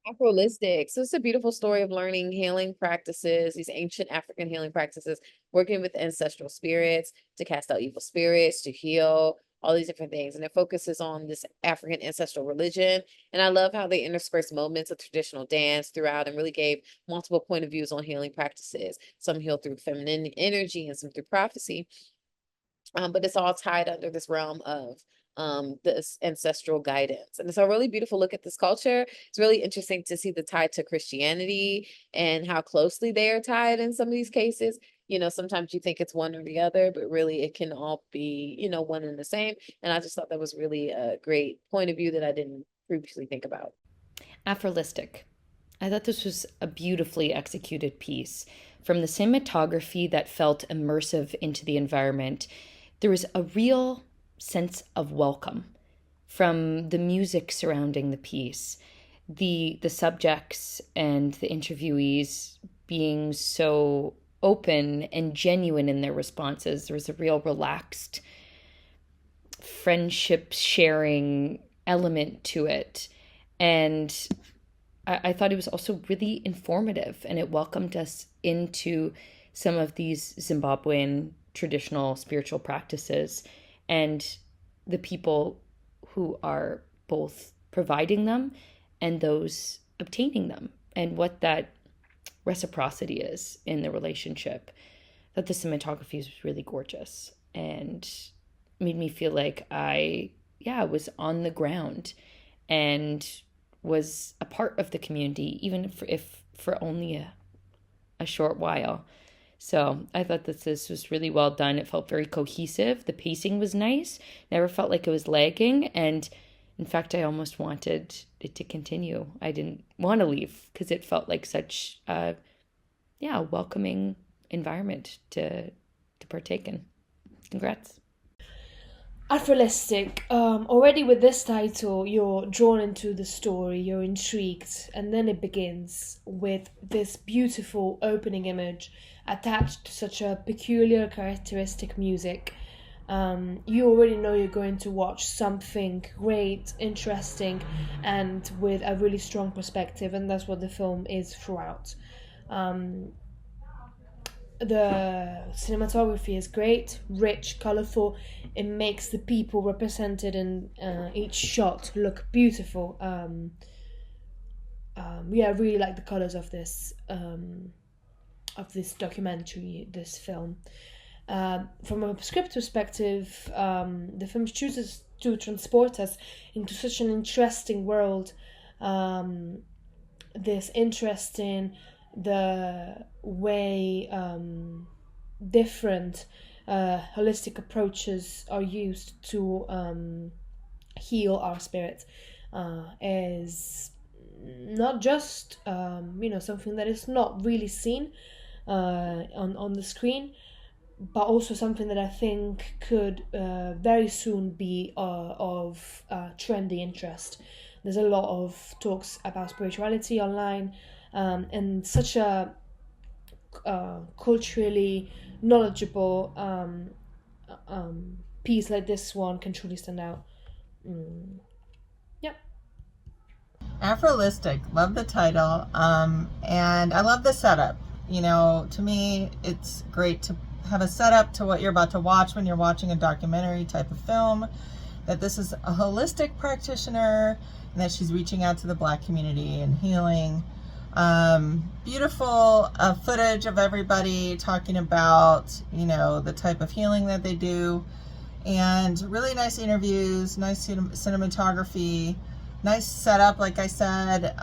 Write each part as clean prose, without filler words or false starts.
AFROLISTIC. So it's a beautiful story of learning healing practices, these ancient African healing practices, working with ancestral spirits to cast out evil spirits, to heal, all these different things. And it focuses on this African ancestral religion. And I love how they intersperse moments of traditional dance throughout and really gave multiple point of views on healing practices. Some heal through feminine energy and some through prophecy. But it's all tied under this realm of this ancestral guidance. And it's a really beautiful look at this culture. It's really interesting to see the tie to Christianity and how closely they are tied in some of these cases. You know, sometimes you think it's one or the other, but really it can all be, you know, one and the same. And I just thought that was really a great point of view that I didn't previously think about. AFROLISTIC. I thought this was a beautifully executed piece. From the cinematography that felt immersive into the environment, there was a real sense of welcome from the music surrounding the piece, the subjects and the interviewees being so open and genuine in their responses. There was a real relaxed friendship sharing element to it. And I thought it was also really informative, and it welcomed us into some of these Zimbabwean traditional spiritual practices and the people who are both providing them and those obtaining them, and what that reciprocity is in the relationship. That the cinematography is really gorgeous and made me feel like I was on the ground and was a part of the community, even if for only a short while. So I thought that this was really well done. It felt very cohesive. The pacing was nice. Never felt like it was lagging. And in fact, I almost wanted it to continue. I didn't want to leave because it felt like such a welcoming environment to partake in. Congrats. AFROLISTIC. Already with this title, you're drawn into the story, you're intrigued, and then it begins with this beautiful opening image attached to such a peculiar, characteristic music. You already know you're going to watch something great, interesting, and with a really strong perspective, and that's what the film is throughout. The cinematography is great, rich, colorful. It makes the people represented in each shot look beautiful. I really like the colors of this documentary, this film. From a script perspective, the film chooses to transport us into such an interesting world. This interesting the way different holistic approaches are used to heal our spirit is not just something that is not really seen on the screen, but also something that I think could very soon be of trendy interest. There's a lot of talks about spirituality online, and such a culturally knowledgeable piece like this one can truly stand out. Yep. AFROLISTIC, love the title, and I love the setup. You know, to me, it's great to have a setup to what you're about to watch when you're watching a documentary type of film, that this is a holistic practitioner and that she's reaching out to the Black community and healing. Beautiful footage of everybody talking about, the type of healing that they do, and really nice interviews, nice cinematography, nice setup, like I said,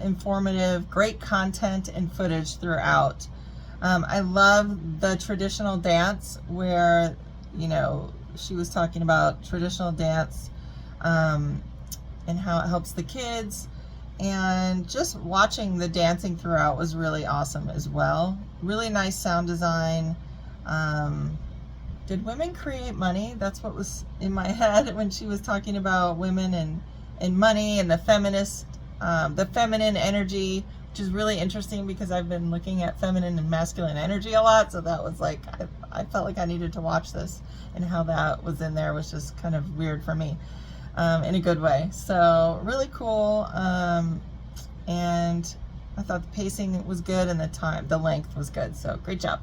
informative, great content and footage throughout. I love the traditional dance where, she was talking about traditional dance and how it helps the kids. And just watching the dancing throughout was really awesome as well. Really nice sound design. Did women create money? That's what was in my head when she was talking about women and money and the feminine energy, which is really interesting because I've been looking at feminine and masculine energy a lot. So that was like, I felt like I needed to watch this, and how that was in there was just kind of weird for me. In a good way. So really cool. and I thought the pacing was good and the length was good. So great job.